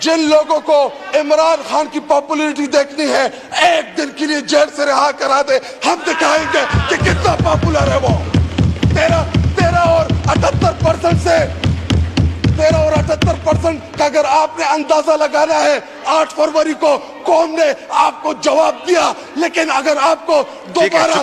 جن لوگوں کو عمران خان کی پاپولیرٹی دیکھنی ہے ایک دن کے لیے جیل سے رہا کرا دے, ہم دکھائیں گے کہ کتنا پاپولر ہے وہ. 13 اور 78% سے 13 اور 78% کا اگر آپ نے اندازہ لگانا ہے, 8 فروری کو قوم نے آپ کو جواب دیا, لیکن اگر آپ کو دوبارہ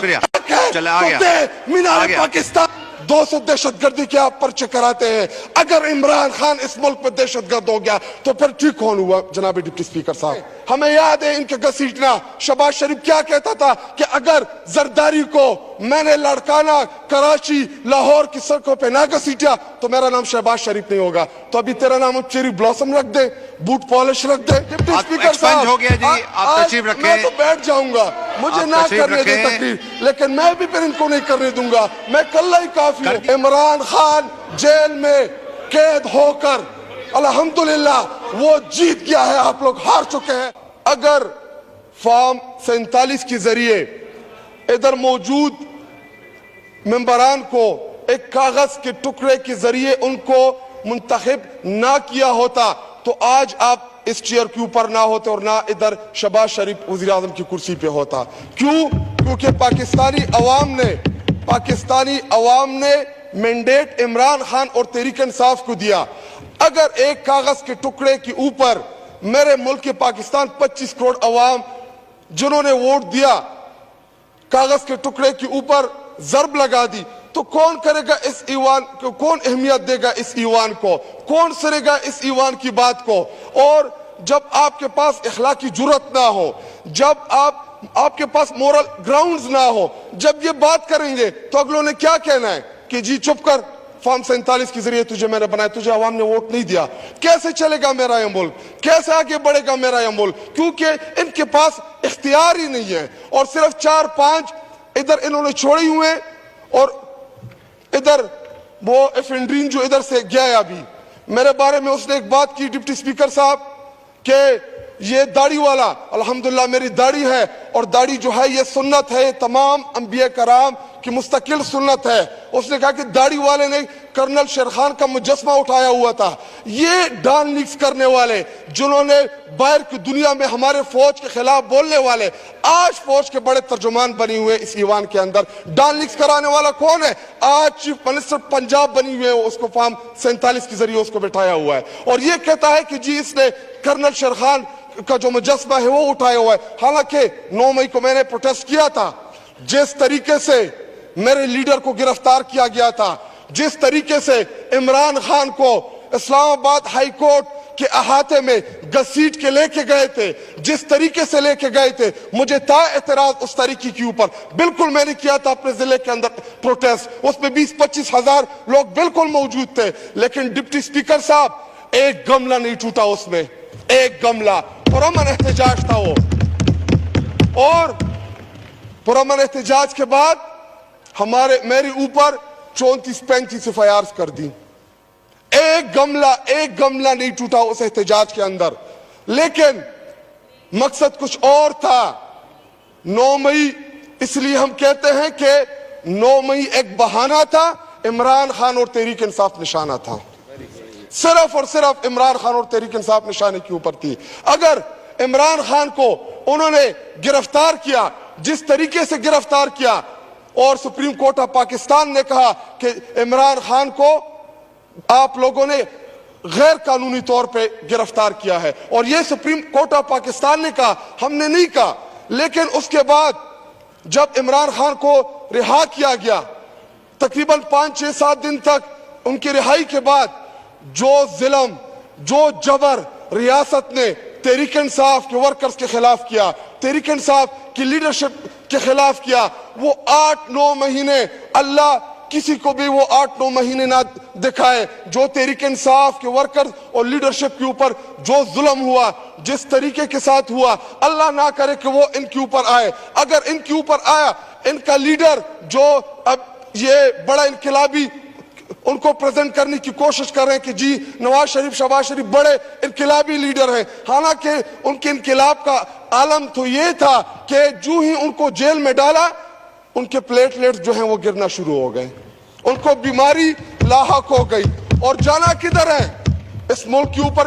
مینار پاکستان 200 دہشت گردی کے آپ پرچے کراتے ہیں. اگر عمران خان اس ملک میں دہشت گرد ہو گیا تو پھر ٹھیک کون ہوا؟ جناب ڈپٹی اسپیکر صاحب, ہمیں یاد ہے ان کے گھسیٹنا. شہباز شریف کیا کہتا تھا کہ اگر زرداری کو میں نے لڑکانا کراچی لاہور کی سڑکوں پہ نہ گھسیٹیا تو میرا نام شہباز شریف نہیں ہوگا. تو ابھی تیرا نام چیری بلاسم رکھ دے, بوٹ پالش رکھ دے. ڈپٹی اسپیکر صاحب ہو گیا جی, آپ تشریف رکھیں. میں تو بیٹھ جاؤں گا, مجھے نہ کرنے دے تقریر, لیکن میں بھی پھر ان کو نہیں کرنے دوں گا. میں کل ہی کافی ہوں. عمران خان جیل میں قید ہو کر الحمدللہ وہ جیت گیا ہے, آپ لوگ ہار چکے ہیں. اگر فارم 47 کے ذریعے ادھر موجود ممبران کو ایک کاغذ کے ٹکڑے کے ذریعے ان کو منتخب نہ کیا ہوتا تو آج آپ اس چیئر کے اوپر نہ ہوتے اور نہ ادھر شہباز شریف وزیر اعظم کی کرسی پہ ہوتا. کیوں؟ کیونکہ پاکستانی عوام نے مینڈیٹ عمران خان اور تحریک انصاف کو دیا. اگر ایک کاغذ کے ٹکڑے کے اوپر میرے ملک کے پاکستان 25 کروڑ عوام جنہوں نے ووٹ دیا کاغذ کے ٹکڑے کے اوپر ضرب لگا دی, تو کون کرے گا اس ایوان کو, کون اہمیت دے گا اس ایوان کو, کون سرے گا اس ایوان کی بات کو؟ اور جب آپ کے پاس اخلاقی جرات نہ ہو, جب آپ کے پاس مورل گراؤنڈز نہ ہو, جب یہ بات کریں گے تو اگلوں نے کیا کہنا ہے کہ جی چپ کر, فارم 47 کے ذریعے تجھے میں نے بنایا, تجھے عوام نے ووٹ نہیں دیا. کیسے چلے گا میرا یہ ملک, کیسے آگے بڑھے گا میرا یہ ملک؟ کیونکہ ان کے پاس اختیار ہی نہیں ہے. اور صرف 4-5 ادھر انہوں نے چھوڑی ہوئے, اور ادھر وہ افنڈرین جو ادھر سے گیا ہے, ابھی میرے بارے میں اس نے ایک بات کی ڈپٹی اسپیکر صاحب کہ یہ داڑھی والا, الحمدللہ میری داڑھی ہے, اور داڑھی جو ہے یہ سنت ہے, تمام انبیاء کرام کی مستقل سنت ہے. اس نے کہا کہ داڑھی والے نے کرنل شیر خان کا مجسمہ اٹھایا ہوا تھا. یہ ڈان لیکس کرنے والے, جنہوں نے باہر کی دنیا میں ہمارے فوج کے خلاف بولنے والے, آج فوج کے بڑے ترجمان بنی ہوئے اس ایوان کے اندر. ڈان لیکس کرانے والا کون ہے؟ آج چیف منسٹر پنجاب بنی ہوئے, اس کو فارم 47 کے ذریعے اس کو بٹھایا ہوا ہے, اور یہ کہتا ہے کہ جی اس نے کرنل شیر خان کا جو مجسمہ ہے وہ اٹھایا ہوا ہے. حالانکہ 9 مئی کو میں نے پروٹیسٹ کیا تھا. جس طریقے سے میرے لیڈر کو گرفتار کیا گیا تھا, جس طریقے سے عمران خان کو اسلام آباد ہائی کورٹ کے احاطے میں گھسیٹ کے لے کے گئے تھے, جس طریقے سے لے کے گئے تھے, مجھے تھا اعتراض اس طریقے کے اوپر. بالکل میں نے کیا تھا اپنے ضلع کے اندر پروٹیسٹ, اس میں 20-25 ہزار لوگ بالکل موجود تھے, لیکن ڈپٹی اسپیکر صاحب ایک گملہ نہیں ٹوٹا اس میں, ایک گملہ. پرامن احتجاج تھا وہ, اور پرامن احتجاج کے بعد میری اوپر 34-35 FIRs کر دی. ایک گملہ نہیں ٹوٹا اس احتجاج کے اندر. لیکن مقصد کچھ اور تھا. 9 مئی اس لیے ہم کہتے ہیں کہ 9 مئی ایک بہانہ تھا, عمران خان اور تحریک انصاف نشانہ تھا. صرف اور صرف عمران خان اور تحریک انصاف نشانے کے اوپر تھی. اگر عمران خان کو انہوں نے گرفتار کیا جس طریقے سے گرفتار کیا, اور سپریم کورٹ آف پاکستان نے کہا کہ عمران خان کو آپ لوگوں نے غیر قانونی طور پہ گرفتار کیا ہے, اور یہ سپریم کورٹ آف پاکستان نے کہا, ہم نے نہیں کہا. لیکن اس کے بعد جب عمران خان کو رہا کیا گیا, تقریباً 5-6-7 دن تک ان کی رہائی کے بعد جو ظلم, جو جبر ریاست نے تحریک انصاف کے ورکرز کے خلاف کیا, تحریک انصاف کی لیڈرشپ کے خلاف کیا, وہ 8-9 مہینے, اللہ کسی کو بھی وہ 8-9 مہینے نہ دکھائے جو تحریک انصاف کے ورکرز اور لیڈرشپ کے اوپر جو ظلم ہوا, جس طریقے کے ساتھ ہوا, اللہ نہ کرے کہ وہ ان کے اوپر آئے. اگر ان کے اوپر آیا, ان کا لیڈر جو اب یہ بڑا انقلابی ان کو پریزنٹ کرنے کی کوشش کر رہے ہیں کہ جی نواز شریف, شہباز شریف بڑے انقلابی لیڈر ہیں, حالانکہ ان کے انقلاب کا عالم تو یہ تھا کہ جو ہی ان کو جیل میں ڈالا, ان کے پلیٹلیٹس جو ہیں وہ گرنا شروع ہو گئے, ان کو بیماری لاحق ہو گئی. اور جانا کدھر ہے؟ اس ملک کے اوپر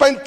45